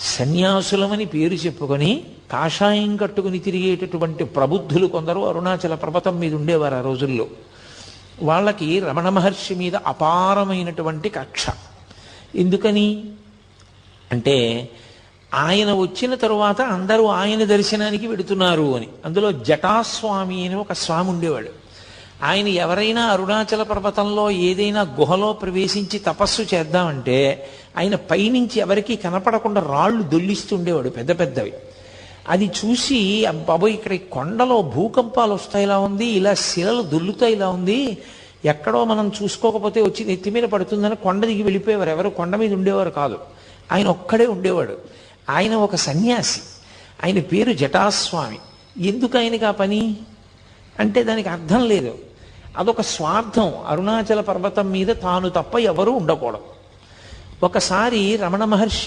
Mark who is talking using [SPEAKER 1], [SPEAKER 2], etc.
[SPEAKER 1] సన్యాసులమని పేరు చెప్పుకొని కాషాయం కట్టుకుని తిరిగేటటువంటి ప్రబుద్ధులు కొందరు అరుణాచల పర్వతం మీద ఉండేవారు ఆ రోజుల్లో. వాళ్ళకి రమణ మహర్షి మీద అపారమైనటువంటి కక్ష. ఎందుకని అంటే ఆయన వచ్చిన తరువాత అందరూ ఆయన దర్శనానికి వెడుతున్నారు అని. అందులో జటాస్వామి అని ఒక స్వామి ఉండేవాడు. ఆయన ఎవరైనా అరుణాచల పర్వతంలో ఏదైనా గుహలో ప్రవేశించి తపస్సు చేద్దామంటే ఆయన పైనుంచి ఎవరికీ కనపడకుండా రాళ్ళు దొల్లిస్తూ ఉండేవాడు, పెద్ద పెద్దవి. అది చూసి బాబోయ్, ఇక్కడ కొండలో భూకంపాలు వస్తాయిలా ఉంది, ఇలా శిలలు దొల్లుతాయిలా ఉంది, ఎక్కడో మనం చూసుకోకపోతే వచ్చి నెత్తి మీద పడుతుందని కొండ దిగి వెళ్ళిపోయేవారు. ఎవరు కొండ మీద ఉండేవారు కాదు, ఆయన ఒక్కడే ఉండేవాడు. ఆయన ఒక సన్యాసి, ఆయన పేరు జటాస్వామి. ఎందుకు ఆయనకి ఆ పని అంటే దానికి అర్థం లేదు. అదొక స్వార్థం. అరుణాచల పర్వతం మీద తాను తప్ప ఎవరూ ఉండకూడదు. ఒకసారి రమణ మహర్షి